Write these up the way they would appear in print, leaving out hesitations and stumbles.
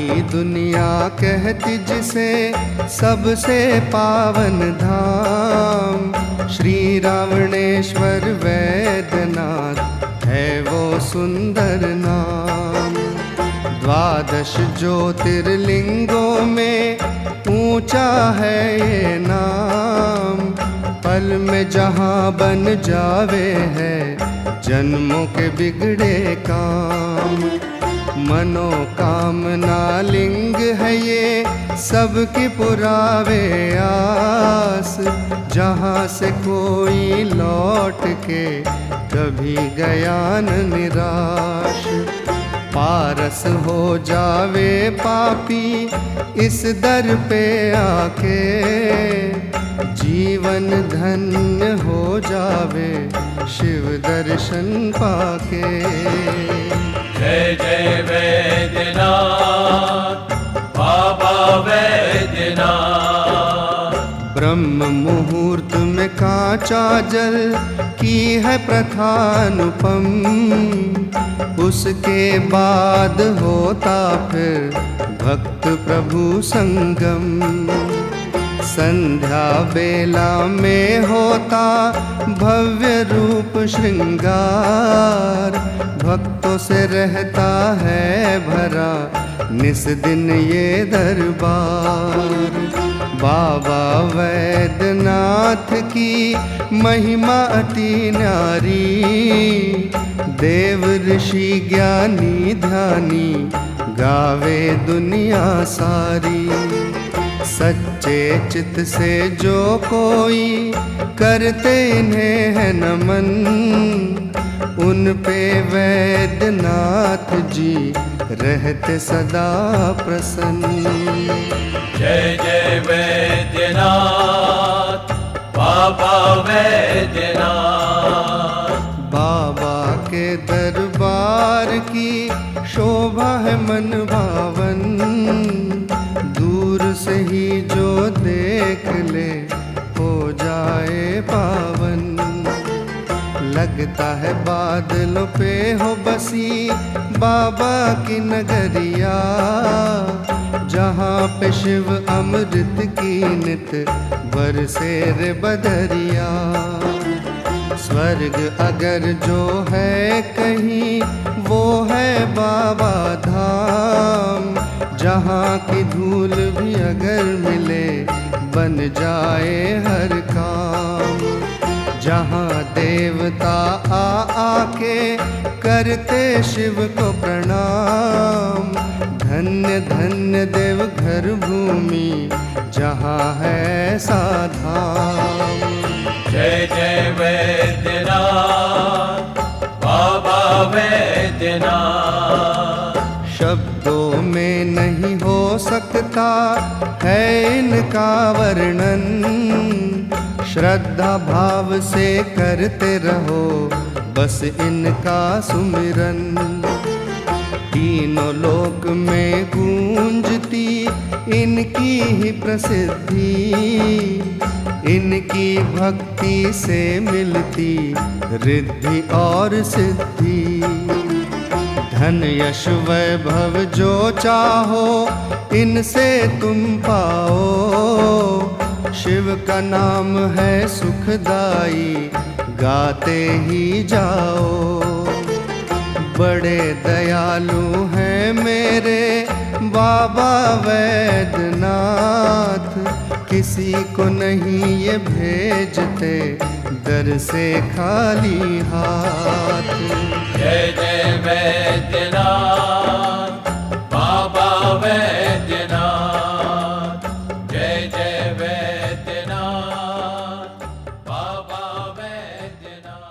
सारी दुनिया कहती जिसे सबसे पावन धाम, श्री रावणेश्वर वैद्यनाथ है वो सुंदर नाम। 12 ज्योतिर्लिंगों में ऊंचा है ये नाम, पल में जहाँ बन जावे है जन्मों के बिगड़े काम। मनोकामना लिंग है ये सबकी पुरावे आस, जहाँ से कोई लौट के कभी गया न निराश। पारस हो जावे पापी इस दर पे आके, जीवन धन्य हो जावे शिव दर्शन पाके। जय जय वैद्यनाथ बाबा वैद्यनाथ। ब्रह्म मुहूर्त में कांचा जल की है प्रथानुपम, उसके बाद होता फिर भक्त प्रभु संगम। संध्या बेला में होता भव्य रूप श्रृंगार, भक्तों से रहता है भरा निस दिन ये दरबार। बाबा वैद्यनाथ की महिमा अति न्यारी, देव ऋषि ज्ञानी ध्यानी गावे दुनिया सारी। सच्चे चित से जो कोई करते इन्हें है नमन, उन पे वैद्यनाथ जी रहते सदा प्रसन्न। जय जय वैद्यनाथ बाबा वैद्यनाथ। बाबा के दरबार की शोभा है मन भावन, दूर से ही जो देख ले हो जाए पावन। लगता है बादलों पे हो बसी बाबा की नगरिया, जहाँ पे शिव अमृत की नित बरसे रे बदरिया। स्वर्ग अगर जो है कहीं वो है बाबा धाम, जहाँ की धूल भी अगर मिले बन जाए हर काम। जहाँ देवता आ आके करते शिव को प्रणाम, धन्य धन्य देव घर भूमि जहाँ है साधाम। जय जय वैद्यनाथ बाबा वैद्यनाथ। शब्दों में नहीं हो सकता है इनका वर्णन, श्रद्धा भाव से करते रहो बस इनका सुमिरन। तीनों लोक में गूंजती इनकी ही प्रसिद्धि, इनकी भक्ति से मिलती रिद्धि और सिद्धि। धन यश वैभव जो चाहो इनसे तुम पाओ, शिव का नाम है सुखदाई गाते ही जाओ। बड़े दयालु हैं मेरे बाबा वैद्यनाथ, किसी को नहीं ये भेजते दर से खाली हाथ। जय जय वैद्यनाथ बाबा वैद्यनाथ। जय जय वैद्यनाथ बाबा वैद्यनाथ।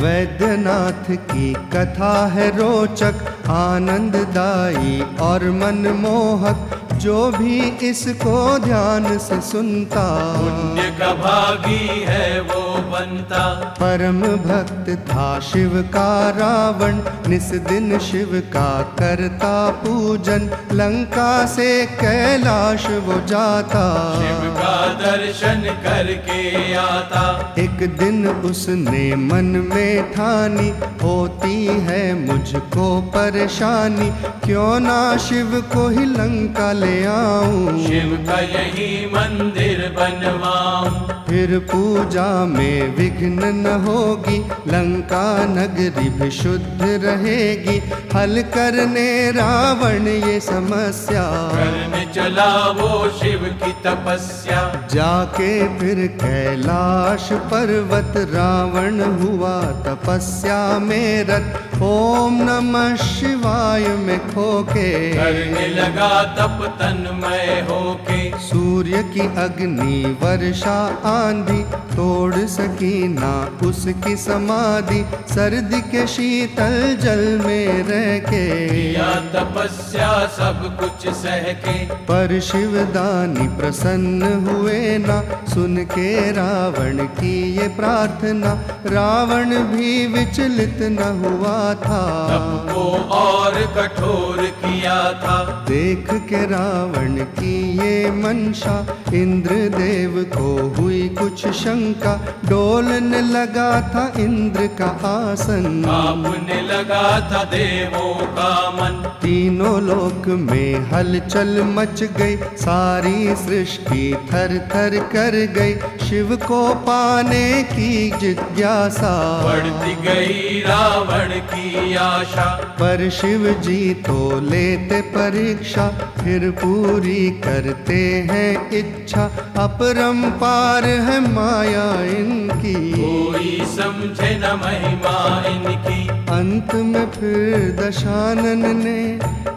वैद्यनाथ की कथा है रोचक आनंददायी और मनमोहक, जो भी इसको ध्यान से सुनता, पुण्य का भागी है वो बनता। परम भक्त था शिव का रावण, निस दिन शिव का करता पूजन, लंका से कैलाश वो जाता, शिव का दर्शन करके आता। एक दिन उसने मन में ठानी, होती है मुझको परेशानी, क्यों ना शिव को ही लंका ले आऊं, शिव का यही मंदिर बनवाऊं। फिर पूजा में विघ्न न होगी, लंका नगरी भी शुद्ध रहेगी, हल करने रावण ये समस्या, करने चला वो शिव की तपस्या। जाके फिर कैलाश पर्वत रावण हुआ तपस्या में रत, ओम नमः शिवाय में खोके करने लगा तप तन्मय होके। सूर्य की अग्नि वर्षा आंधी तोड़ सकी ना उसकी समाधि, सर्दी के शीतल जल में रह के किया तपस्या सब कुछ सह के। पर शिवदानी प्रसन्न हुए ना, सुन के रावण की ये प्रार्थना, रावण भी विचलित न हुआ था, तप को और कठोर किया था। देख के रावण की ये मंशा, इंद्रदेव को हुई कुछ शंका, डोलने लगा था इंद्र का आसन, कांपने लगा था देवों का मन। तीनों लोक में हलचल मच गई, सारी सृष्टि थर थर कर गई, शिव को पाने की जिज्ञासा बढ़ती गई रावण की आशा। पर शिव जी तो लेते परीक्षा, फिर पूरी करते हैं इच्छा, अपरंपार है माया इनकी, कोई समझे न महिमा इनकी। अंत में फिर दशानन ने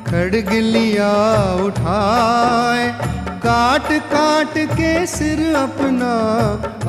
खड्ग लिया उठाए, काट काट के सिर अपना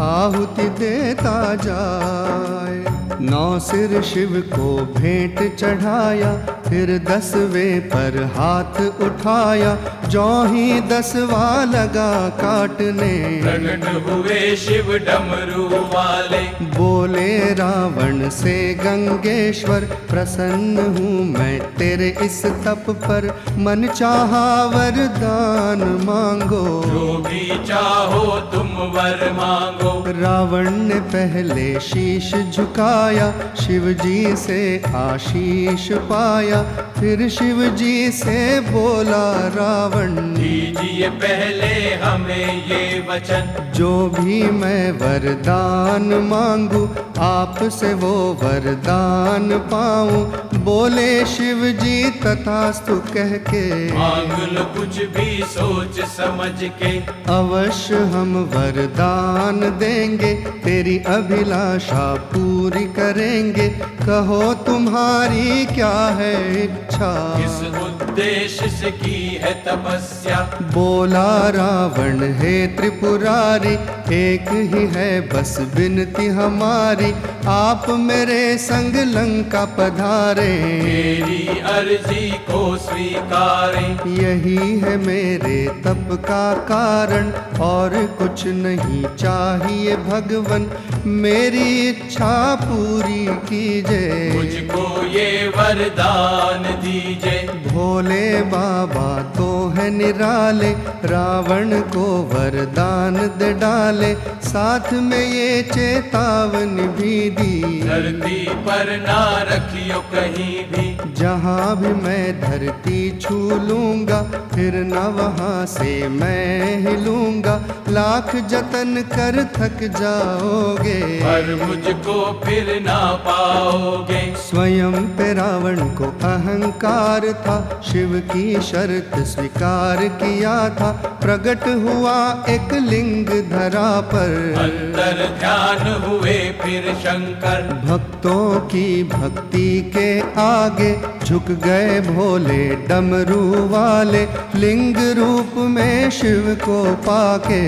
आहुति देता जाए, 9 सिर शिव को भेंट चढ़ाया, फिर 10वें पर हाथ उठाया, जो ही 10वां लगा काटने, प्रकट हुए शिव डमरू वाले। बोले रावण से गंगेश्वर, प्रसन्न हूँ मैं तेरे इस तप पर, मन चाहा वरदान मांगो, जो भी चाहो तुम वर मांगो। रावण ने पहले शीश झुकाया, शिव जी से आशीष पाया, फिर शिव जी से बोला रावण, दीजिए पहले हमें ये वचन, जो भी मैं वरदान मांगू, आपसे वो वरदान पाऊं, बोले शिव जी तथास्तु कह के, मांग लो कुछ भी सोच समझ के। अवश्य हम वरदान देंगे, तेरी अभिलाषा पूरी करेंगे, कहो तुम्हारी क्या है इच्छा, किस उद्देश्य से की है तपस्या। बोला रावण हे त्रिपुरारी, एक ही है बस विनती हमारी, आप मेरे संग लंका पधारे, मेरी अर्जी को स्वीकारें। यही है मेरे तप का कारण, और कुछ नहीं चाहिए भगवन, मेरी इच्छा पूरी कीजिए, मुझको ये वरदान दीजिए। भोले बाबा तो है निराले, रावण को वरदान दे डाले, साथ में ये चेतावनी भी दी, धरती पर ना रखियो कहीं भी, जहाँ भी मैं धरती छू लूंगा, फिर न वहाँ से मैं हिलूंगा, लाख जतन कर थक जाओगे, पर मुझको फिर ना पाओगे। स्वयं पे रावण को अहंकार था, शिव की शर्त स्वीकार किया था, प्रकट हुआ एक लिंग धरा पर, अंतर ध्यान हुए फिर शंकर, भक्तों की भक्ति के आगे झुक गए भोले डमरू वाले, लिंग रूप में शिव को पाके,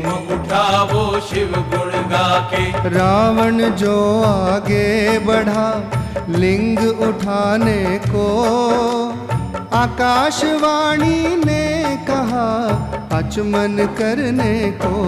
धूम उठा वो शिव गुण गा के। रावण जो आगे बढ़ा लिंग उठाने को, आकाशवाणी ने कहा आचमन करने को।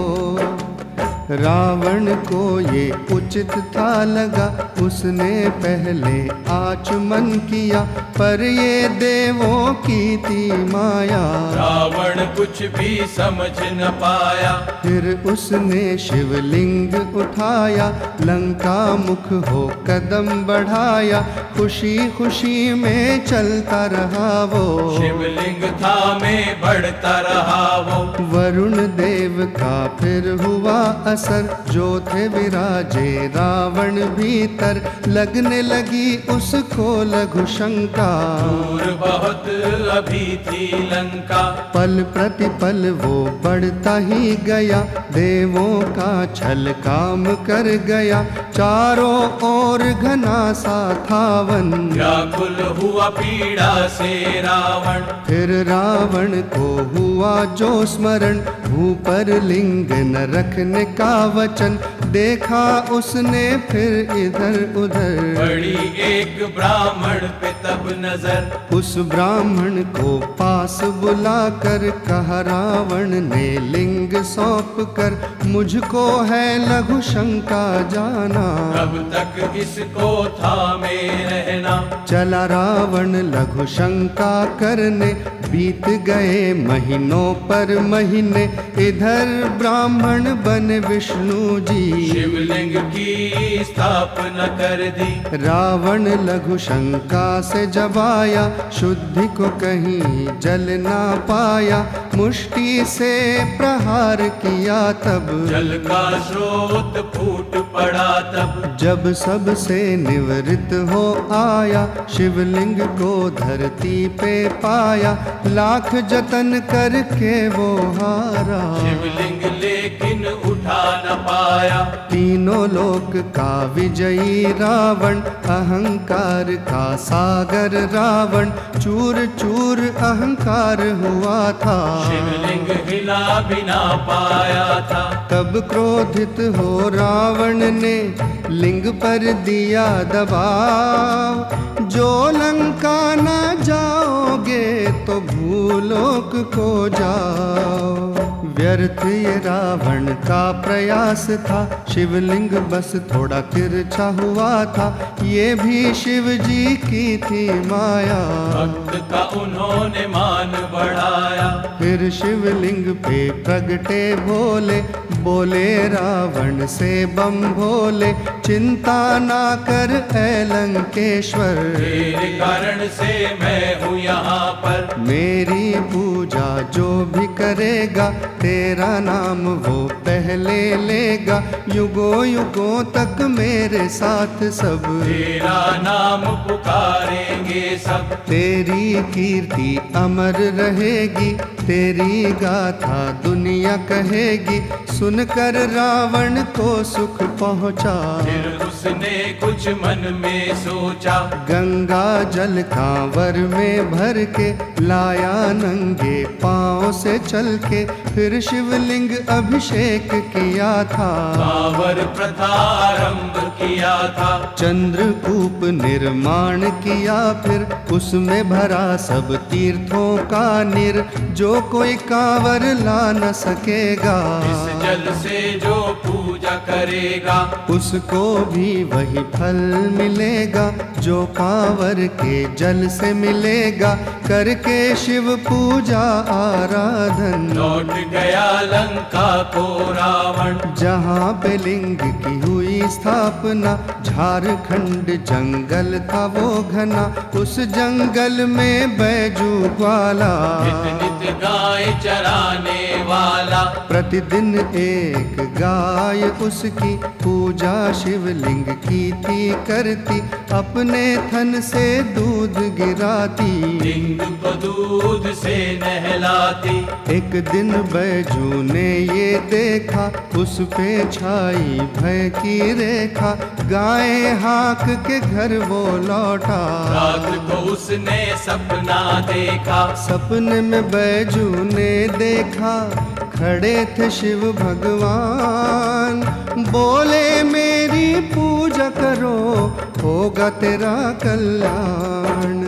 रावण को ये उचित था लगा, उसने पहले आचमन किया, पर ये देवों की थी माया। रावण कुछ भी समझ न पाया, फिर उसने शिवलिंग उठाया, लंका मुख हो कदम बढ़ाया, खुशी खुशी में चलता रहा वो। शिवलिंग था में बढ़ता रहा वो। वरुण देव का फिर हुआ असर, जो थे विराजे रावण भीतर, लगने लगी उसको लघु शंका। दूर बहुत अभी थी लंका, पल प्रतिपल वो बढ़ता ही गया, देवों का छल काम कर गया, चारों ओर घना सा था वन। व्याकुल हुआ पीड़ा से रावण, फिर रावण को हुआ जो स्मरण, भू पर लिंग न रखने का वचन, देखा उसने फिर इधर उधर। बड़ी एक ब्राह्मण पे तब नजर, उस ब्राह्मण को पास बुलाकर कहा रावण ने लिंग सौंप कर, मुझको है लघु शंका जाना। कब तक इसको थामे रहना। चला रावण लघु शंका करने, बीत गए महीनों पर महीने, इधर ब्राह्मण बने विष्णु जी। शिवलिंग की स्थापना कर दी। रावण लघु शंका से जब आया, शुद्धि को कहीं जल ना पाया, मुष्टि से प्रहार किया तब, जल का स्रोत फूट पड़ा तब। जब सबसे निवृत्त हो आया, शिवलिंग को धरती पे पाया, लाख जतन करके वो हारा। शिवलिंग लेकिन उठा न पाया। तीनों लोक का विजयी रावण, अहंकार का सागर रावण, चूर चूर अहंकार हुआ था। शिवलिंग हिला भी ना पाया था। तब क्रोधित हो रावण ने लिंग पर दिया दबाव, जो लंका न जाओगे तो भूलोक को जाओ। व्यर्थ ये रावण का प्रयास था, शिवलिंग बस थोड़ा तिरछा हुआ था, ये भी शिव जी की थी माया। भक्त का उन्होंने मान बढ़ाया। फिर शिवलिंग पे प्रगटे भोले, बोले रावण से बम भोले, चिंता ना कर ऐ लंकेश्वर, तेरे कारण से मैं हूँ यहाँ पर। मेरी पूजा जो भी करेगा, तेरा नाम वो पहले लेगा, युगों युगों तक मेरे साथ सब, तेरा नाम पुकारेंगे सब। तेरी कीर्ति अमर रहेगी, तेरी गाथा दुनिया कहेगी। सुनकर रावण को सुख पहुँचा, फिर उसने कुछ मन में सोचा। गंगा जल कांवर में भर के लाया, नंगे पाँव से चल के फिर शिवलिंग अभिषेक किया था। कांवर प्रथा आरंभ किया था। चंद्रकूप निर्माण किया, फिर उसमें भरा सब तीर्थों का निर, जो कोई कांवर ला न सकेगा। इस जल से जो पूजा करेगा, उसको भी वही फल मिलेगा, जो कांवर के जल से मिलेगा, करके शिव पूजा आराधन। लौट गया लंका को रावण, जहाँ पे लिंग की हुई स्थापना, झारखंड जंगल था वो घना, उस जंगल में बैजू ग्वाला, नित नित गाय चराने वाला। प्रतिदिन एक गाय उसकी पूजा शिवलिंग की थी करती, अपने थन से दूध गिराती, लिंग को दूध से नहलाती। एक दिन बैजू ने ये देखा, उस पे छाई भय की रेखा, गाय हाँक के घर वो लौटा। रात को उसने सपना देखा, सपने में बैजू ने देखा, खड़े थे शिव भगवान, बोले मेरी पूजा करो होगा तेरा कल्याण।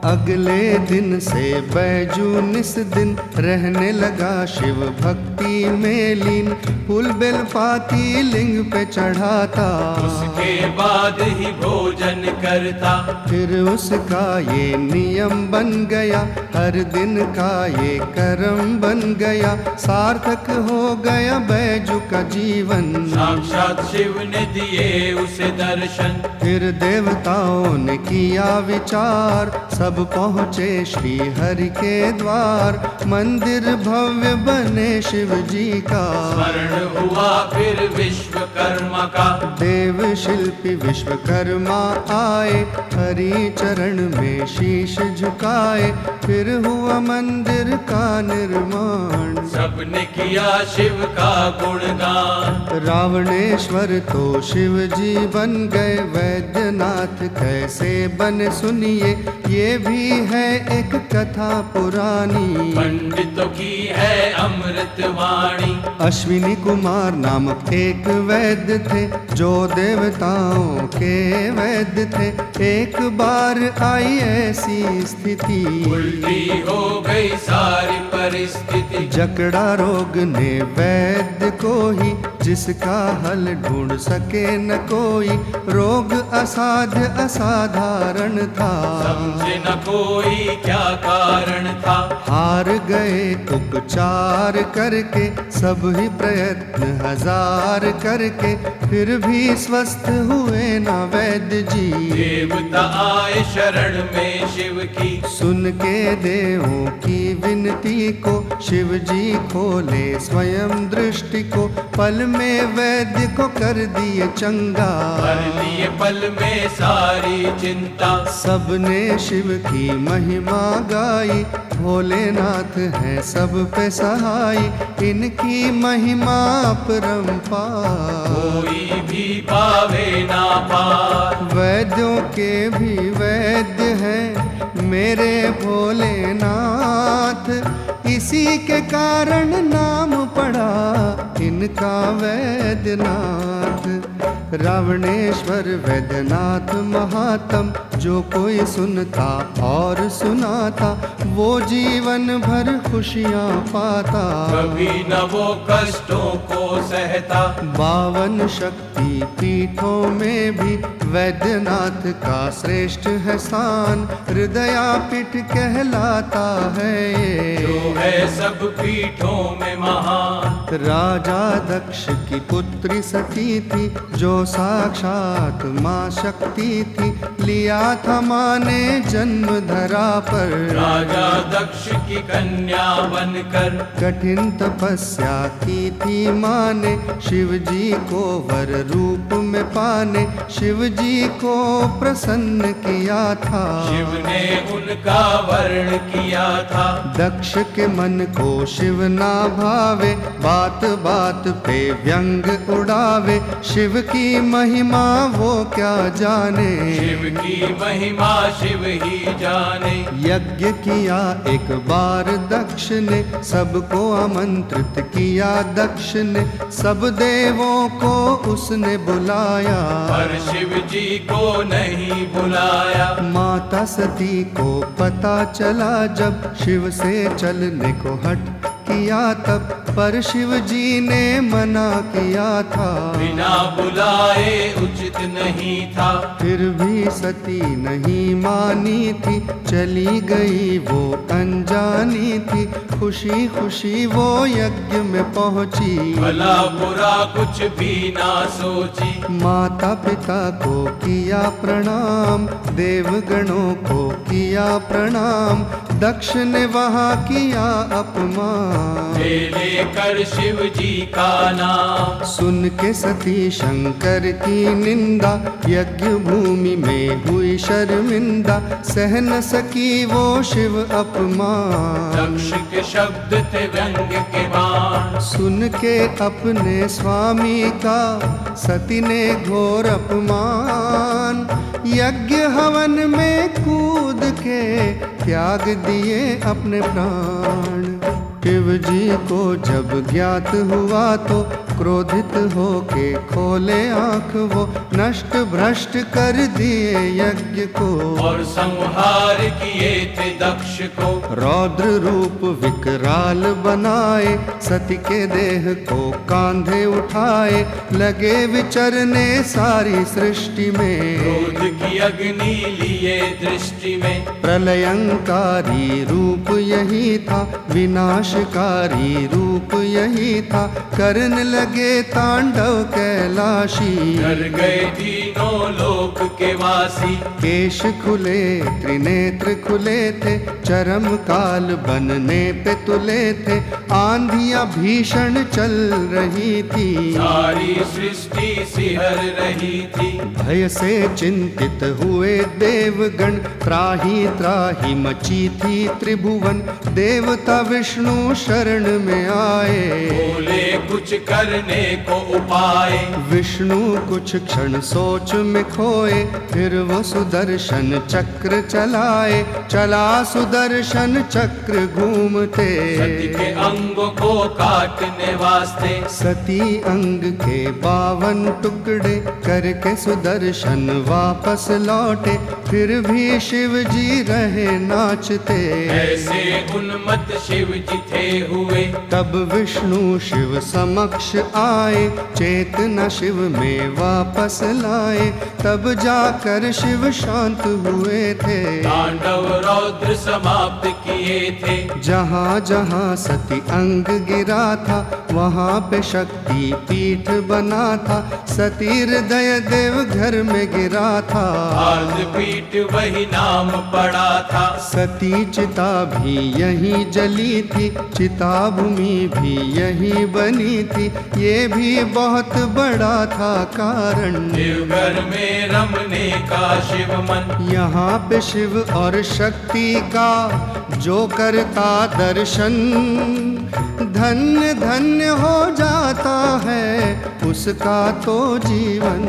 अगले दिन से बैजू निस दिन रहने लगा शिव भक्ति में लीन। फूल बेलपाती लिंग पे चढ़ाता, उसके बाद ही भोजन करता। फिर उसका ये नियम बन गया, हर दिन का ये कर्म बन गया। सार्थक हो गया बैजू का जीवन, साक्षात शिव ने दिए उसे दर्शन। फिर देवताओं ने किया विचार, सब पहुँचे श्री हरि के द्वार। मंदिर भव्य बने शिव जी का, स्मरण हुआ फिर विश्वकर्मा का। देव शिल्पी विश्वकर्मा आए, हरि चरण में शीश झुकाए। फिर हुआ मंदिर का निर्माण, सबने किया शिव का गुणगान। रावणेश्वर तो शिव जी बन गए, वैद्यनाथ कैसे बने सुनिए। ये भी है एक कथा पुरानी, पंडितों की है अमृत वाणी। अश्विनी कुमार नामक एक वैद्य थे, जो देवताओं के वैद्य थे। एक बार आई ऐसी स्थिति, उल्टी हो गई सारी परिस्थिति। जकड़ा रोग ने वैद्य को ही, जिसका हल ढूंढ सके न कोई। रोग असाध्य असाधारण था, समझे न कोई क्या कारण था। हार गए उपचार करके, सब ही प्रयत्न हजार करके। फिर भी स्वस्थ हुए ना वैद्य जी, देवता आए शरण में शिव की। सुन के देवों की विनती को, शिव जी खोले स्वयं दृष्टि को। पल में वैद्य को कर दिए चंगा, कर दिए पल में सारी चिंता। सबने शिव की महिमा गाई, भोलेनाथ हैं सब पे सहाय। इनकी महिमा अपरंपार, कोई भी पावे ना पार। वैद्यों के भी वैद्य हैं मेरे भोलेनाथ। इसी के कारण नाम पड़ा इनका वैद्यनाथ। रावणेश्वर वैद्यनाथ महात्म, जो कोई सुनता और सुनाता, वो जीवन भर खुशियाँ पाता। कभी न वो कष्टों को सहता। 52 शक्ति पीठों में भी वैद्यनाथ का श्रेष्ठ है स्थान। हृदयापीठ कहलाता है ये, जो है सब पीठों में महान। राजा दक्ष की पुत्री सती थी, जो साक्षात माँ शक्ति थी। लिया था माँ ने जन्म धरा पर, राजा दक्ष की कन्या बनकर। कठिन तपस्या की थी माँ ने, शिव जी को वर रूप में पाने। शिव जी को प्रसन्न किया था, शिव ने उनका वर्ण किया था। दक्ष के मन को शिव ना भावे, बात बात पे व्यंग उड़ावे। शिव की महिमा वो क्या जाने, शिव की महिमा शिव ही जाने। यज्ञ किया एक बार दक्ष ने, सबको आमंत्रित किया दक्ष ने। सब देवों को उसने बुलाया, पर शिव जी को नहीं बुलाया। माता सती को पता चला जब, शिव से चलने को हट किया तब। पर शिव जी ने मना किया था, बिना बुलाए उचित नहीं था। फिर भी सती नहीं मानी थी, चली गई वो अनजानी थी। खुशी खुशी वो यज्ञ में पहुंची, भला बुरा कुछ भी ना सोची। माता पिता को किया प्रणाम, देवगणों को किया प्रणाम। दक्ष ने वहाँ किया अपमान, लेकर शिव जी का नाम। सुन के सती शंकर की निंदा, यज्ञ भूमि में हुई शर्मिंदा। सह न सकी वो शिव अपमान, दक्ष के शब्द थे व्यंग के बाण। सुन के अपने स्वामी का सती ने घोर अपमान। यज्ञ हवन में कूद के त्याग दिए अपने प्राण। शिव जी को जब ज्ञात हुआ तो क्रोधित होके खोले आँख वो, नष्ट भ्रष्ट कर दिए यज्ञ को। और संहार किए थे दक्ष को, रौद्र रूप विकराल बनाए, सती के देह को कांधे उठाए, लगे विचरने सारी सृष्टि में। क्रोध की अग्नि लिए दृष्टि में, प्रलयंकारी रूप यही था, विनाशकारी रूप यही था, करन लगे तांडव कैलाशी। डर गए तीनों लोक के वासी, केश खुले त्रिनेत्र खुले थे, चरम काल बनने पे तुले थे, आंधियां भीषण चल रही थी, सारी सृष्टि सिहर रही थी। भय से चिंतित हुए देवगण, त्राही त्राही मची थी त्रिभुवन, देवता विष्णु शरण में आए। बोले कुछ करने को उपाय, विष्णु कुछ क्षण सोच में खोए, फिर वो सुदर्शन चक्र चलाए, चला सुदर्शन चक्र घूमते। सती के अंगों को काटने वास्ते, सती अंग के 52 टुकड़े करके सुदर्शन वापस लौटे, फिर भी शिव जी रहे नाचते। ऐसे उन्मत्त शिव जी थे हुए, तब विष्णु शिव समक्ष आए, चेतना शिव में वापस लाए, तब जाकर शिव शांत हुए थे। तांडव रौद्र समाप्त किए थे, जहाँ जहाँ सती अंग गिरा था, वहाँ पे शक्ति पीठ बना था, सती हृदय देव घर में गिरा था। आर्द पीठ वही नाम पड़ा था, सती चिता भी यही जली थी, चिता भूमि भी यही बनी थी, ये भी बहुत बड़ा था कारण। देवघर में रमने का शिव मन, यहाँ पे शिव और शक्ति का जो करता दर्शन, धन्य धन्य हो जाता है उसका तो जीवन।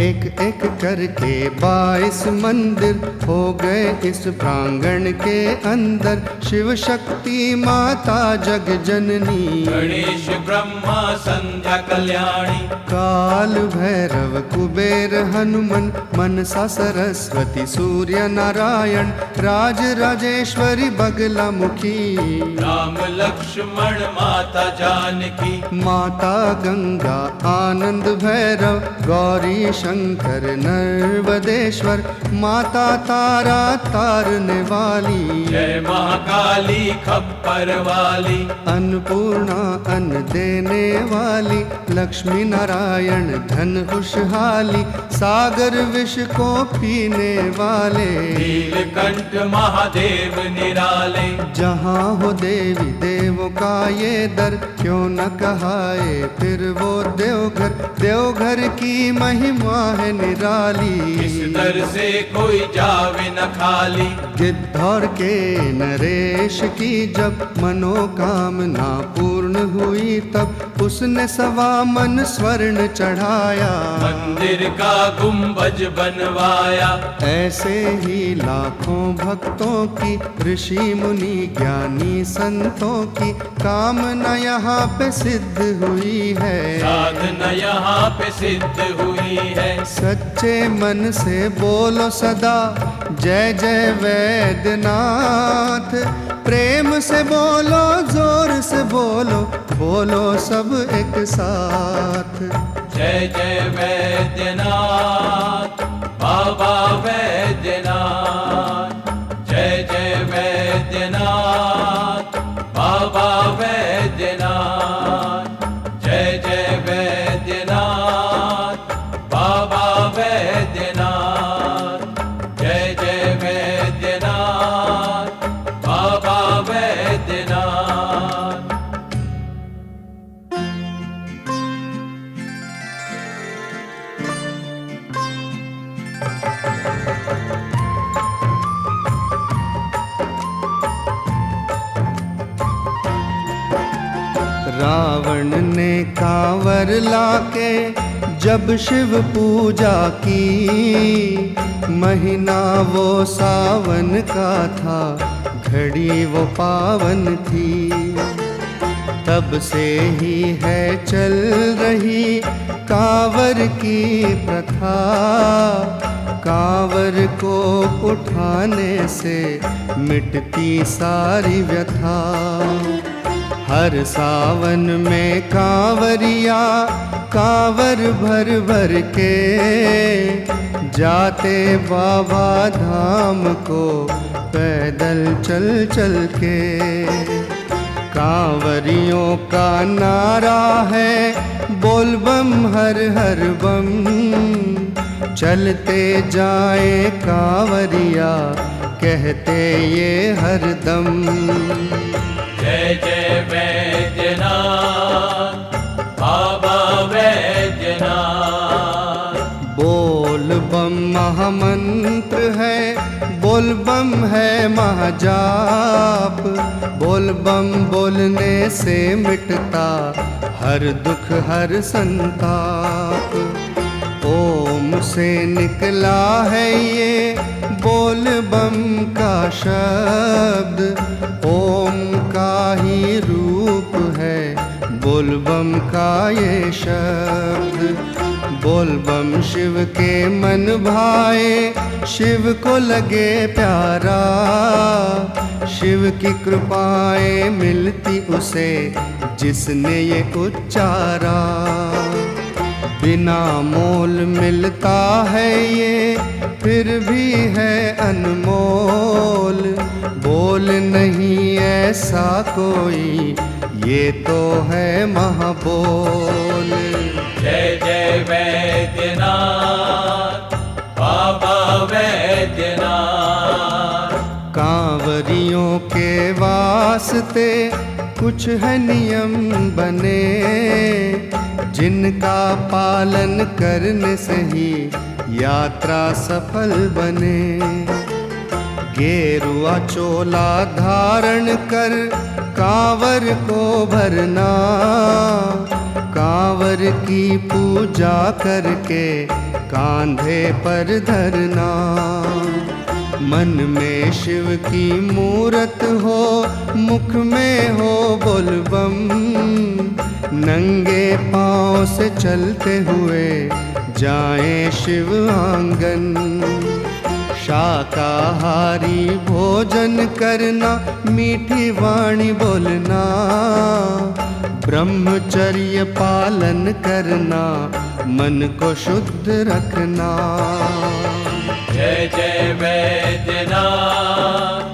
एक एक करके 22 मंदिर हो गए इस प्रांगण के अंदर, शिव शक्ति माता जग जननी, गणेश ब्रह्मा संध्या कल्याणी, काल भैरव कुबेर हनुमन, मनसा सरस्वती सूर्य नारायण, राज राजेश्वरी बगला मुखी, राम लक्ष्मण माता जानकी, माता गंगा आनंद भैरव, गौरी शंकर नर्वदेश्वर, माता तारा तारने वाली, जय महाकाली खप्पर वाली, अन्नपूर्णा अन्न देने वाली, लक्ष्मी नारायण धन खुशहाली, सागर विष को पीने वाले, नीलकंठ महादेव निराले। जहाँ हो देवी देवों का ये दर, क्यों न कहाए फिर वो देवघर, देवघर की महिमा है निराली। इस दर से कोई जावे न खाली, गिद्धौर के नरेश की जब मनोकामना पूर्ण हुई, तब उसने 1.25 मन स्वर्ण चढ़ाया, मंदिर का गुंबज बनवाया। ऐसे ही लाखों भक्तों की, ऋषि मुनि ज्ञानी संतों की कामना यहाँ पे सिद्ध हुई है, साधना यहाँ पे सिद्ध हुई है। सच्चे मन से बोलो सदा जय जय वैद्यनाथ, प्रेम से बोलो जोर से बोलो, बोलो सब एक साथ। जय जय वैद्यनाथ बाबा वैद्यनाथ, जय जय वैद्यनाथ बाबा वैद्यनाथ, जय जय वैद्यनाथ बाबा वैद्यनाथ, जय जय वैद्यनाथ बाबा वैद्यनाथ। रावण ने कांवर लाके जब शिव पूजा की, महीना वो सावन का था, घड़ी वो पावन थी, तब से ही है चल रही कांवर की प्रथा। कांवर को उठाने से मिटती सारी व्यथा। हर सावन में कांवरिया कांवर भर भर के जाते बाबा धाम को पैदल चल चल के। कांवरियों का नारा है बोल बम हर हर बम। चलते जाए कांवरिया कहते ये हरदम। जय जय वैद्यनाथ बाबा वैद्यनाथ। बोल बम महामंत्र है, बोल बम है महाजाप। बोल बम बोलने से मिटता हर दुख हर संताप। ओम से निकला है ये बोल बम का शब्द। ओम का ही रूप है बोल बम का ये शब्द। बोल बम शिव के मन भाए, शिव को लगे प्यारा। शिव की कृपाएं मिलती उसे जिसने ये उच्चारा। बिना मोल मिलता है ये फिर भी है अनमोल। बोल नहीं ऐसा कोई ये तो है महाबोल। जय जय वैद्यनाथ बाबा वैद्यनाथ। कांवरियों के वास्ते कुछ है नियम बने, जिनका पालन करने से ही यात्रा सफल बने। गेरुआ चोला धारण कर कांवर को भरना। कांवर की पूजा करके कांधे पर धरना। मन में शिव की मूरत हो, मुख में हो बोल बम। नंगे पांव से चलते हुए जाएं शिव आंगन। शाकाहारी भोजन करना, मीठी वाणी बोलना। ब्रह्मचर्य पालन करना, मन को शुद्ध रखना। जय जय वैद्यनाथ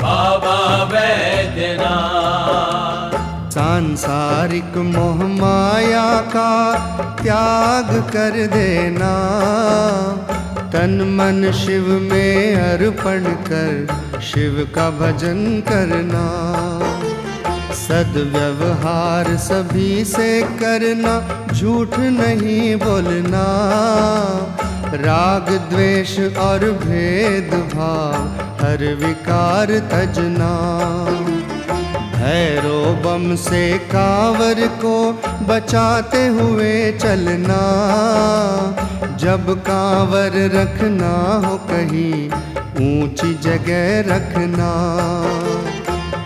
बाबा वैद्यनाथ। सांसारिक मोह माया का त्याग कर देना। तन मन शिव में अर्पण कर शिव का भजन करना। सद्व्यवहार सभी से करना, झूठ नहीं बोलना। राग द्वेष और भेदभाव हर विकार तजना। भैरो बम से कांवर को बचाते हुए चलना। जब कांवर रखना हो कहीं ऊंची जगह रखना।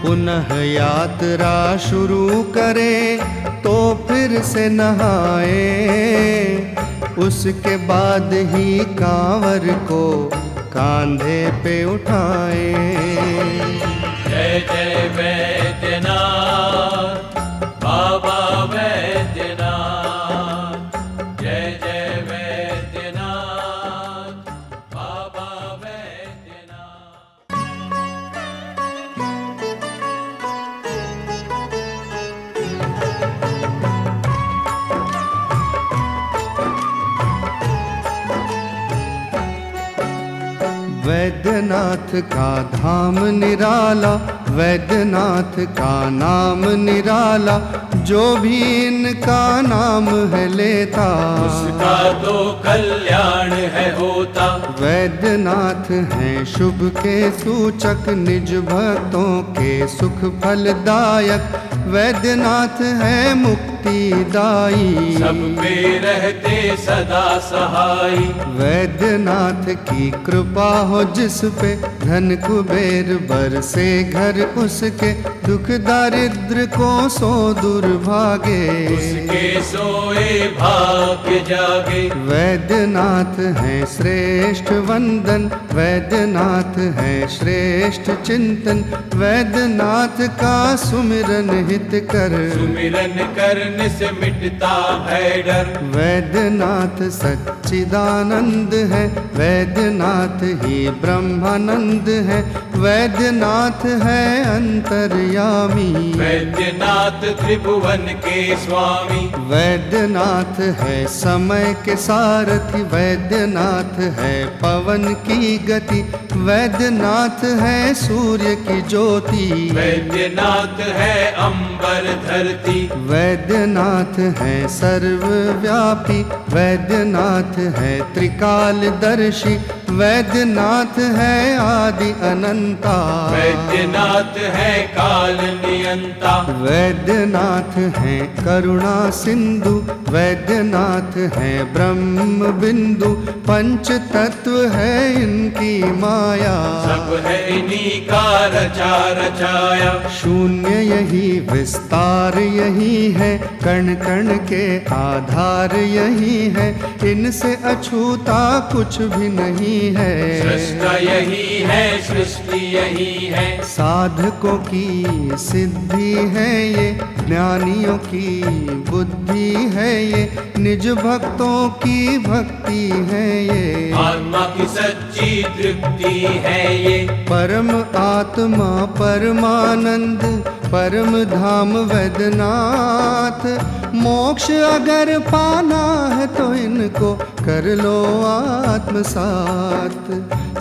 पुनः यात्रा शुरू करे तो फिर से नहाए। उसके बाद ही कांवर को कांधे पे उठाए। जय जय वैद्यनाथ बाबा वैद्यनाथ। जय जय वैद्यनाथ बाबा वैद्यनाथ। वैद्यनाथ का धाम निराला, वैद्यनाथ का नाम निराला। जो भी इनका नाम है लेता, उसका तो कल्याण है होता। वैद्यनाथ हैं शुभ के सूचक, निज भक्तों के सुख फलदायक। वैद्यनाथ हैं मुक्ति गति दाई, सब पे रहते सदा सहाई। वैद्यनाथ की कृपा हो जिस पे, धन कुबेर बरसे घर उसके, दुख दारिद्र को सो दुर्भागे, उसके सोए भाग्य जागे। वैद्यनाथ है श्रेष्ठ वंदन, वैद्यनाथ है श्रेष्ठ चिंतन, वैद्यनाथ का सुमिरन हित कर, सुमिरन करने से मिटता भय डर। वैद्यनाथ सच्चिदानंद है, वैद्यनाथ ही ब्रह्मानंद है, वैद्यनाथ है अंतर्यामी, वैद्यनाथ त्रिभुवन के स्वामी। वैद्यनाथ है समय के सारथी, वैद्यनाथ है पवन की गति, वैद्यनाथ है सूर्य की ज्योति, वैद्यनाथ है अंबर धरती। वैद्यनाथ है सर्वव्यापी, वैद्यनाथ है त्रिकालदर्शी, वैद्यनाथ है आदि अनंता, वैद्यनाथ है काल नियंता। वैद्यनाथ है करुणा सिंधु, वैद्यनाथ है ब्रह्म बिंदु, पंच तत्व है इनकी माया, सब है इन्हीं का रचा रचाया। शून्य यही विस्तार यही है, कण कण के आधार यही है, इनसे अछूता कुछ भी नहीं है, सृष्टा यही है सृष्टि यही है। साधकों की सिद्धि है ये, ज्ञानियों की बुद्धि है ये, निज भक्तों की भक्ति है ये, आत्मा की सच्ची तृप्ति है ये। परम आत्मा परमानंद, परम धाम वैद्यनाथ, मोक्ष अगर पाना है तो इनको कर लो आत्मसात,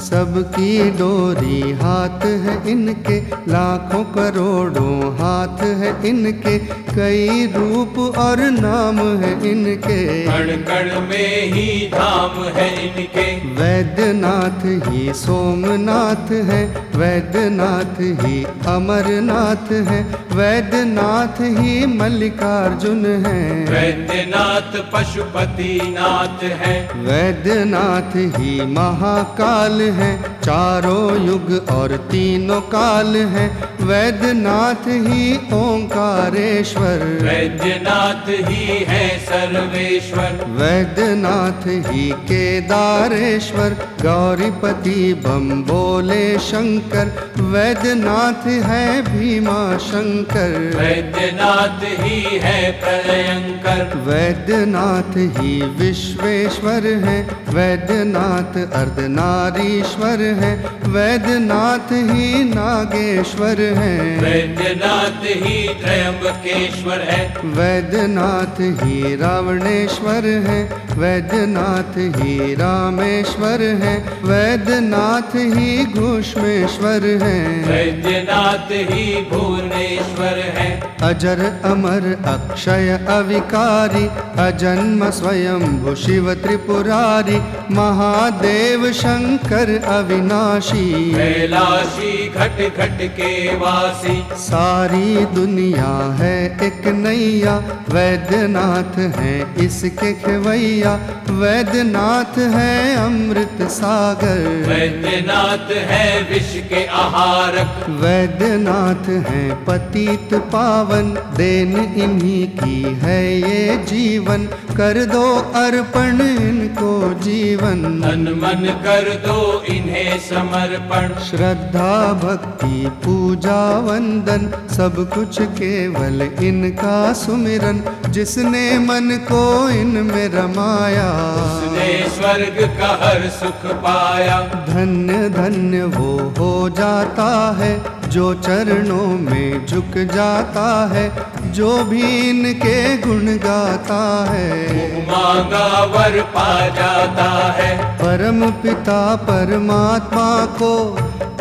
सबकी डोरी हाथ है इनके, लाखों करोड़ों हाथ है इनके, कई रूप और नाम है इनके, कण कण में ही धाम है इनके। वैद्यनाथ ही सोमनाथ है, वैद्यनाथ ही अमरनाथ है, वैद्यनाथ ही मल्लिकार्जुन है, वैद्यनाथ पशुपति नाथ है, वैद्यनाथ ही महाकाल है, चारों युग और तीनों काल है, वैद्यनाथ ही ओंकारेश्वर, वैद्यनाथ ही है सर्वेश्वर, वैद्यनाथ ही केदारेश्वर, गौरीपति बम बोले शंकर, वैद्यनाथ है भीमा शंकर, वैद्यनाथ ही है प्रलयंकर, वैद्यनाथ ही विश्वेश्वर है, वैद्यनाथ अर्धनारीश्वर है, वैद्यनाथ ही नागेश्वर है, वैद्यनाथ ही त्रयंबकेश्वर है, वैद्यनाथ ही रावणेश्वर है, वैद्यनाथ ही रामेश्वर है, वैद्यनाथ ही घोषमेश्वर है, वैद्यनाथ ही भुवनेश्वर है, अजर अमर अक्षय अविकारी, अजन्म स्वयं शिव त्रिपुरारी, महादेव शंकर अविनाशी, कैलाशी घट घट के वासी, सारी दुनिया है एक नैया, वैद्यनाथ है इसके खेवैया, वैद्यनाथ है अमृत सागर, वैद्यनाथ है विष के आहारक, वैद्यनाथ है पतित पावन, देन इन्हीं की है ये जीवन, कर दो अर्पण इनको जीवन, तन मन कर दो इन्हें समर्पण, श्रद्धा भक्ति पूजा वंदन, सब कुछ केवल इनका सुमिरन, जिसने मन को इनमें रमाया, उसने स्वर्ग का हर सुख पाया, धन्य धन्य वो हो जाता है, जो चरणों में झुक जाता है, जो भी इनके गुण गाता है, मांगा वर पा जाता है, परम पिता परमात्मा को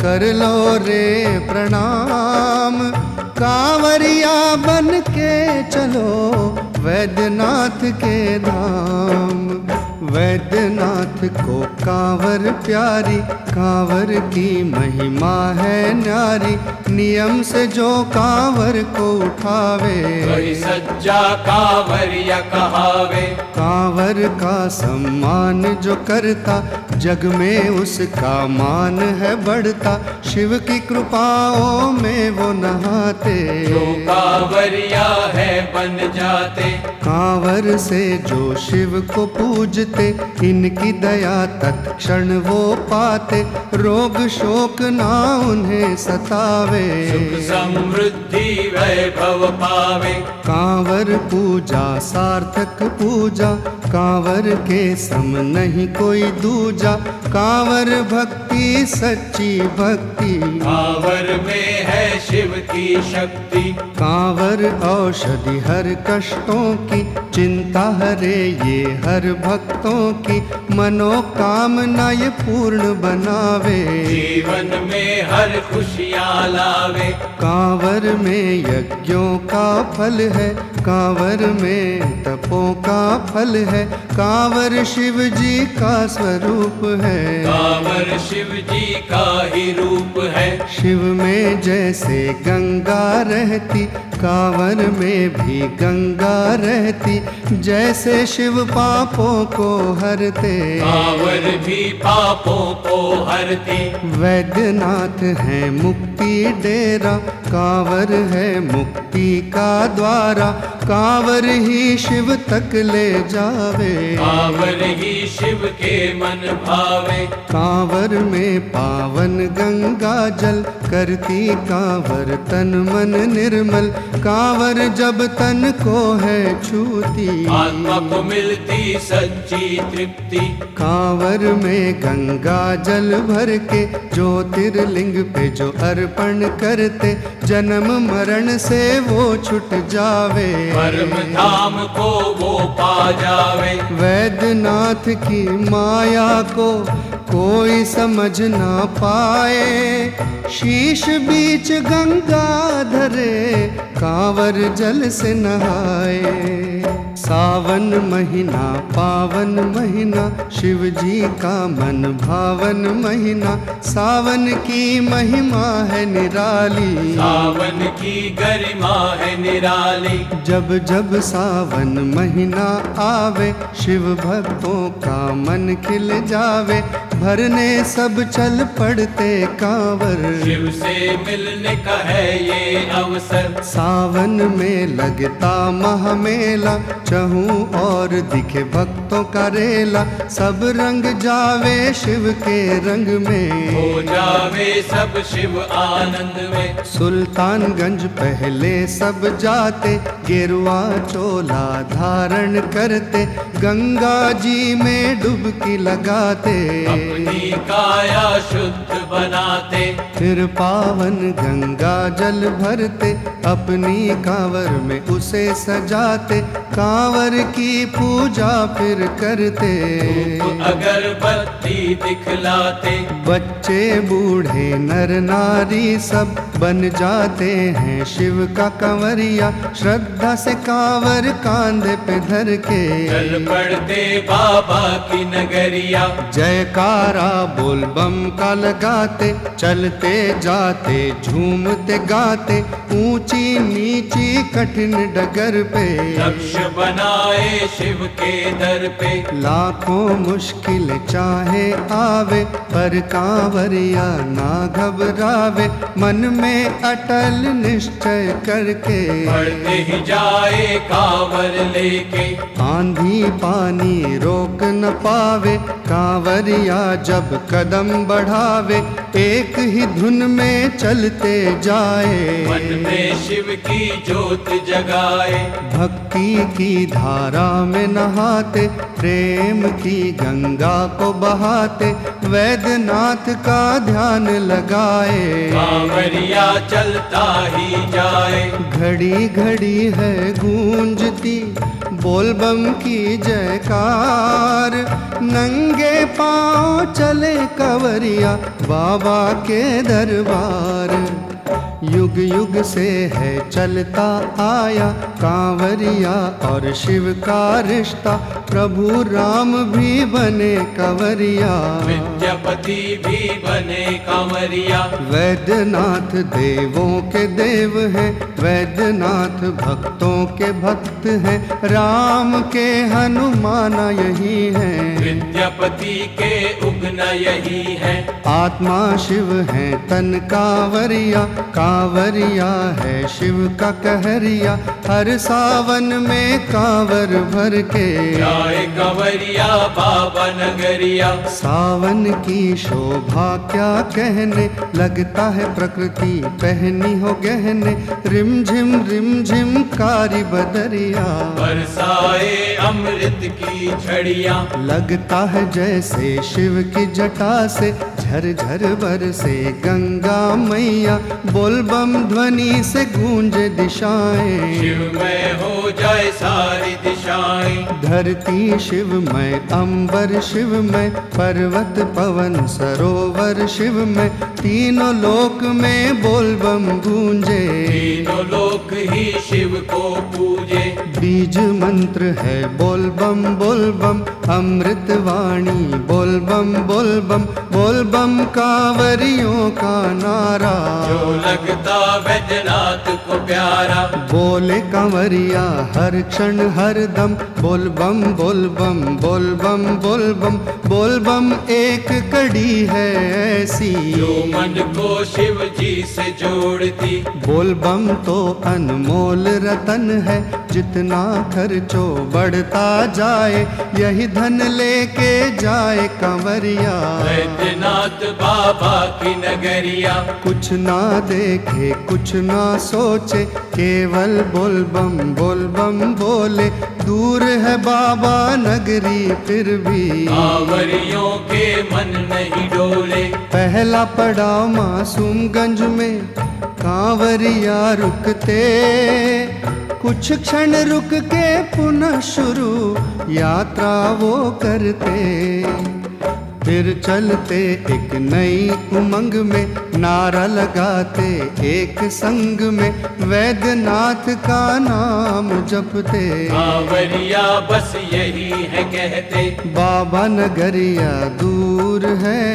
कर लो रे प्रणाम, कांवरिया बन के चलो वैद्यनाथ के धाम। वैद्यनाथ को कांवर प्यारी, कांवर की महिमा है न्यारी। नियम से जो कांवर को उठावे, वही सच्चा कांवरिया कहावे। कांवर का सम्मान जो करता, जग में उसका मान है बढ़ता। शिव की कृपाओं में वो नहाते, जो कांवरिया है बन जाते। कांवर से जो शिव को पूजते, इनकी दया तत्क्षण वो पाते। रोग शोक ना उन्हें सतावे, सुख समृद्धि वैभव पावे। कांवर पूजा सार्थक पूजा, कांवर के सम नहीं कोई दूजा। कांवर भक्ति सच्ची भक्ति, कांवर में है शिव की शक्ति। कांवर औषधि हर कष्टों की, चिंता हरे ये हर भक्तों की। मनोकामना ये पूर्ण बनावे, जीवन में हर खुशियाँ लावे। कांवर में यज्ञों का फल है, कांवर में तपों का फल है। कांवर शिव जी का स्वरूप है, कांवर शिव जी का ही रूप है। शिव में जैसे गंगा रहती, कांवर में भी गंगा रहती। जैसे शिव पापों को हरते, कांवर भी पापों को हरती। वैद्यनाथ है मुक्ति डेरा, कांवर है मुक्ति का द्वारा। कांवर ही शिव तक ले जावे, कांवर ही शिव के मन भावे। कांवर में पावन गंगा जल, करती कांवर तन मन निर्मल। कांवर जब तन को है छूती, आत्मा को मिलती सच्ची तृप्ति। कांवर में गंगा जल भर के, ज्योतिर्लिंग पे जो अर्पण करते। जन्म मरण से वो छुट जावे, परम धाम को वो पा जावे। वैद्यनाथ की माया को कोई समझ ना पाए। शीश बीच गंगा धरे, कांवर जल से नहाए। सावन महीना पावन महीना, शिव जी का मन भावन महीना। सावन की महिमा है निराली, सावन की गरिमा है निराली। जब जब सावन महीना आवे, शिव भक्तों का मन खिल जावे। भरने सब चल पड़ते कांवर, शिव से मिलने का है ये अवसर। सावन में लगता महामेला, चहूं और दिखे भक्तों का रेला। सब रंग जावे शिव के रंग में, हो जावे सब शिव आनंद में। सुल्तानगंज पहले सब जाते, गेरुआ चोला धारण करते। गंगा जी में डुबकी लगाते, अपनी काया शुद्ध बनाते। फिर पावन गंगा जल भरते, अपनी कांवर में उसे सजाते। कांवर की पूजा फिर करते, अगरबत्ती दिखलाते। बच्चे बूढ़े नर नारी सब बन जाते हैं शिव का कंवरिया। श्रद्धा से कांवर कांधे पे धर के, चल पड़ते बाबा की नगरिया। जयकारा बोल बम का लगाते, चलते जाते झूमते गाते। ऊंची नीची कठिन डगर पे, लक्ष्य बनाए शिव के दर पे। लाखों मुश्किल चाहे आवे, पर कांवरिया ना घबरावे। मन में अटल निश्चय करके, बढ़ते ही जाए कांवर लेके। आंधी पानी रोक न पावे, कांवरिया जब कदम बढ़ावे। एक ही धुन में चलते जाए, मन में शिव की ज्योत जगाए। भक्ति की धारा में नहाते, प्रेम की गंगा को बहाते। वैद्यनाथ का ध्यान लगाए, कांवरिया चलता ही जाए। घड़ी घड़ी है गूंजती बोल बम की जयकार। नंगे पाँव चले कंवरिया बाबा के दरबार। युग युग से है चलता आया, कांवरिया और शिव का रिश्ता। प्रभु राम भी बने कंवरिया, विद्यापति भी बने कांवरिया। वैद्यनाथ देवों के देव हैं, वैद्यनाथ भक्तों के भक्त हैं, राम के हनुमान यही हैं, विद्यापति के उगना यही है। आत्मा शिव है तन कांवरिया, कांवरिया है शिव का कहरिया, हर सावन में कांवर भर के जाए कंवरिया बाबा नगरिया। सावन की शोभा क्या कहने, लगता है प्रकृति पहनी हो गहने, रिम झिम कारी बदरिया, बरसाए अमृत की झड़िया, लगता है जैसे शिव की जटा से झर बरसे गंगा मैया, बोल बम ध्वनि से गूंजे दिशाएं, शिवमय हो जाए सारी दिशाएं। धरती शिवमय, अंबर शिवमय, पर्वत पवन सरोवर शिवमय, तीनों लोक में बोल बम गूंजे, तीनों लोक ही शिव को पूजे। बीज मंत्र है बोल बम, अमृत वाणी बोल बम, बोल बम कांवरियों का नारा, जो लगता वैद्यनाथ को प्यारा, बोले कांवरिया हर क्षण हर दम, बोल बम बोल बम बोल बम बोल बम, बोल बम एक कड़ी है ऐसी, जो मन को शिव जी से जोड़ती, बोल बम तो अनमोल रतन है, जितना खर्चो बढ़ता जाए, यही धन लेके जाए कांवरिया, वैद्यनाथ बाबा की नगरिया। कुछ ना देखे कुछ ना सोचे, केवल बोल बम बोले, दूर है बाबा नगरी फिर भी कांवरियों के मन नहीं डोले। पहला पड़ाव मासूमगंज में कांवरिया रुकते, कुछ क्षण रुक के पुनः शुरू यात्रा वो करते, फिर चलते एक नई उमंग में, नारा लगाते एक संग में, वैद्यनाथ का नाम जपते, कांवरिया बस यही है कहते, बाबा नगरिया दूर है,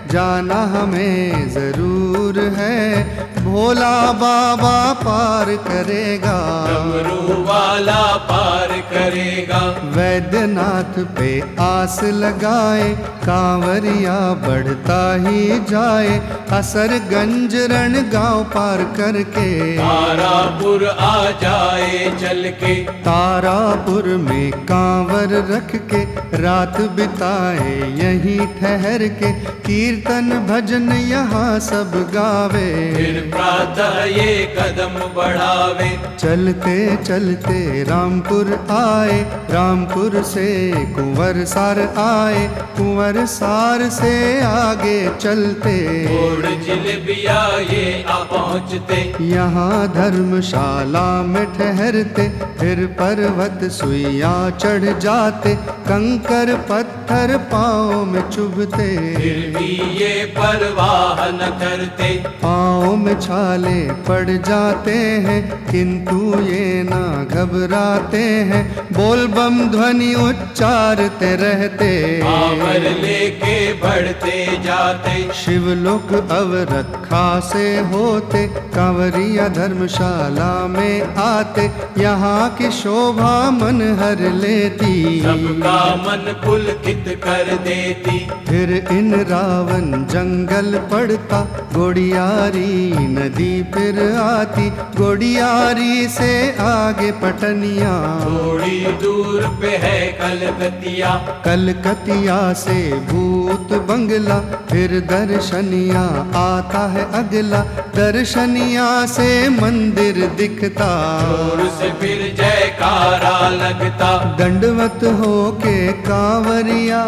जाना हमें जरूर है, भोला बाबा पार करेगा, डमरू वाला पार करेगा। वैद्यनाथ पे आस लगाए, कांवरिया बढ़ता ही जाए, असरगंज रण गांव पार करके तारापुर आ जाए चल के, तारापुर में कांवर रख के, रात बिताए यहीं ठहर के, कीर्तन भजन यहाँ सब गावे, फिर प्रातः ये कदम बढ़ावे, चलते चलते रामपुर आए, रामपुर से कुंवर सार आए, कुंवर सार से आगे चलते, घोड़ जिलेबिया ये आ पहुँचते, यहाँ धर्मशाला में ठहरते, फिर पर्वत सुइया चढ़ जाते, कंकर पत्थर पाँव में चुभते, फिर भी ये परवाह न करते, पाँव में छाले पड़ जाते हैं, किंतु ये ना घबराते हैं, बोल बम ध्वनि उच्चारते रहते, कांवर लेके बढ़ते जाते, शिवलोक अवरखा से होते, कांवरिया धर्मशाला में आते, यहाँ की शोभा मन हर लेती, सबका मन पुलकित कर देती, फिर इन रावण जंगल पड़ता, गोड़ियारी नदी फिर आती, गोड़ियारी से आगे पटनिया, थोड़ी दूर पे है कलकतिया, कलकतिया से भूत बंगला, फिर दर्शनिया आता है अगला, दर्शनिया से मंदिर दिखता, जोर से फिर जयकारा लगता, दंडवत हो के कांवरिया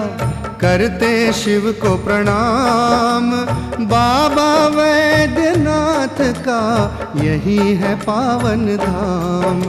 करते शिव को प्रणाम, बाबा वैद्यनाथ का यही है पावन धाम,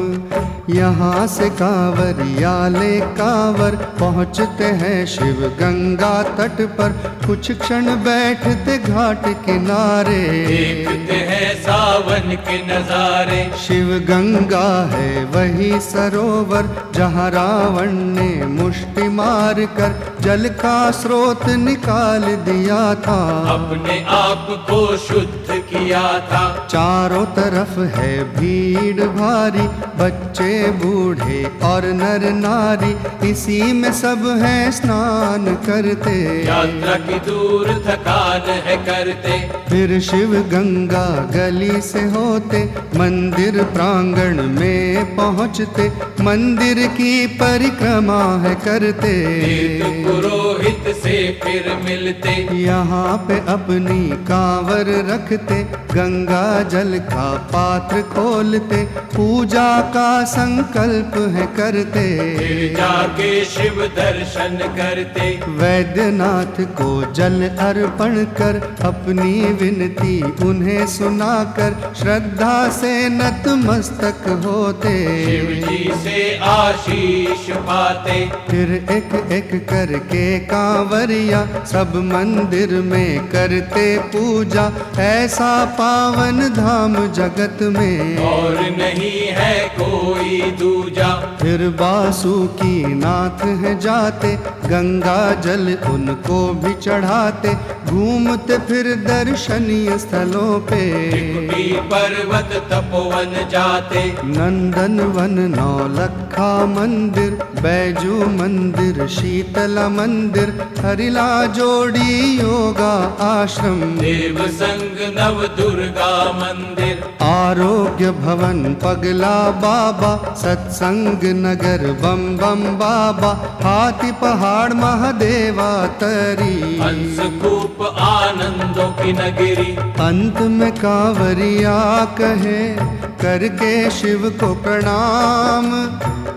यहाँ से कांवरिया ले कांवर पहुँचते हैं शिव गंगा तट पर। कुछ क्षण बैठते घाट किनारे, देखते हैं सावन के नजारे। शिव गंगा है वही सरोवर जहाँ रावण ने मुष्टि मार कर जल का स्रोत निकाल दिया था, अपने आप को शुद्ध किया था। चारों तरफ है भीड़ भारी, बच्चे बूढ़े और नर नारी, इसी में सब हैं स्नान करते। यात्रा की दूर थकान है करते, फिर शिव गंगा गली से होते मंदिर प्रांगण में पहुँचते, मंदिर की परिक्रमा है करते। तीर्थ पुरोहित से फिर मिलते, यहाँ पे अपनी कांवर रखते, गंगा जल का पात्र खोलते, पूजा का संकल्प है करते। फिर जाके शिव दर्शन करते, वैद्यनाथ को जल अर्पण कर अपनी विनती उन्हें सुनाकर श्रद्धा से नतमस्तक होते। शिव जी से आशीष पाते, फिर एक एक करके कांवरिया सब मंदिर में करते पूजा, ऐसा पावन धाम जगत में और नहीं है कोई दूजा। फिर बासुकी नाथ है जाते, गंगा जल उनको भी चढ़ाते, घूमते फिर दर्शनीय स्थलों पे। त्रिकुटी पर्वत तपोवन जाते, नंदन वन नौलखा मंदिर, बैजू मंदिर, शीतला मंदिर, हरिला जोड़ी योगा आश्रम, देव संग नव दुर्गा मंदिर, आरोग्य भवन पगला बाबा, सत्संग नगर बम बम बाबा, हाथी पहाड़ महादेवा तरी, हंसकूप आनंदों की नगरी। अंत में कांवरिया कहे करके शिव को प्रणाम,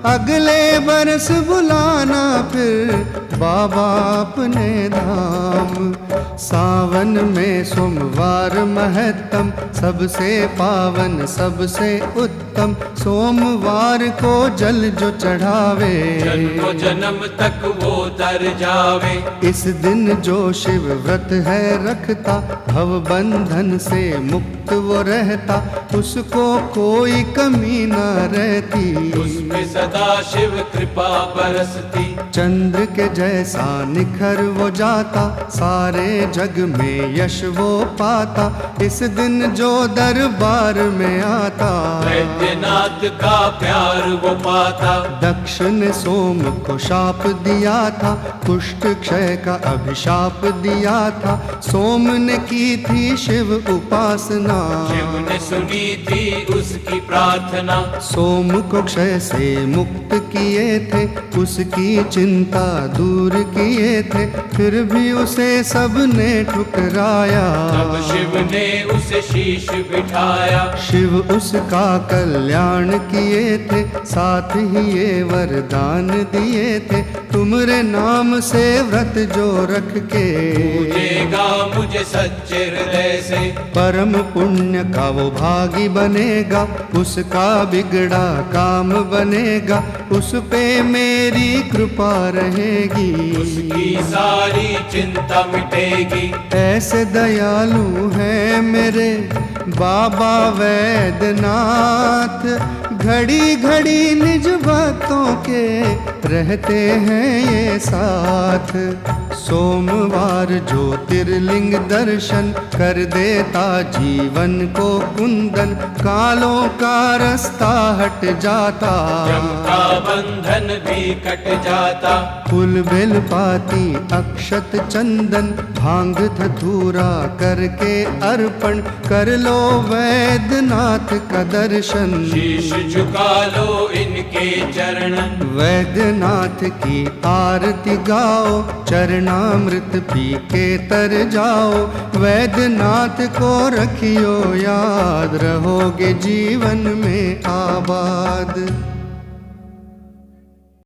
अगले बरस बुलाना फिर बाबा अपने धाम। सावन में सोमवार महत्तम, सबसे पावन सबसे उत्तम, सोमवार को जल जो चढ़ावे जन्मों जन्म तक वो तर जावे। इस दिन जो शिव व्रत है रखता, भव बंधन से मुक्त वो रहता, उसको कोई कमी न रहती, उसमें सदा शिव कृपा बरसती। चंद्र के जैसा निखर वो जाता, सारे जग में यश वो पाता, इस दिन जो दरबार में आता, वैद्यनाथ का प्यार वो पाता। दक्ष ने सोम को शाप दिया था, कुष्ठ क्षय का अभिशाप दिया था, सोम ने की थी शिव उपासना, शिव ने सुनी थी उसकी प्रार्थना। सोम को क्षय से मुक्त किए थे, उसकी चिंता दूर किए थे, फिर भी उसे सबने ठुकराया, तब शिव ने उसे शीश बिठाया। शिव उसका कल्याण किए थे, साथ ही ये वरदान दिए थे, तुमरे नाम से व्रत जो रख के पूजेगा मुझे सच्चे हृदय से, परम पुण्य का वो भागी बनेगा, उसका बिगड़ा काम बनेगा, उस पे मेरी कृपा रहेगी, उसकी सारी चिंता मिटेगी। ऐसे दयालु हैं मेरे बाबा वैद्यनाथ, घड़ी घड़ी निज भक्तों के रहते हैं ये साथ। सोमवार ज्योतिर्लिंग दर्शन कर देता जीवन को कुंदन, कालों का रास्ता हट जाता, जम का बंधन भी कट जाता। फूल बेल पाती अक्षत चंदन, भांग धतूरा करके अर्पण, कर लो वैद्यनाथ का दर्शन, शीश झुका लो इनके चरणन। वैद्यनाथ की आरती गाओ, चरणामृत पी के तर जाओ, वैद्यनाथ को रखियो याद, रहोगे जीवन में आबाद।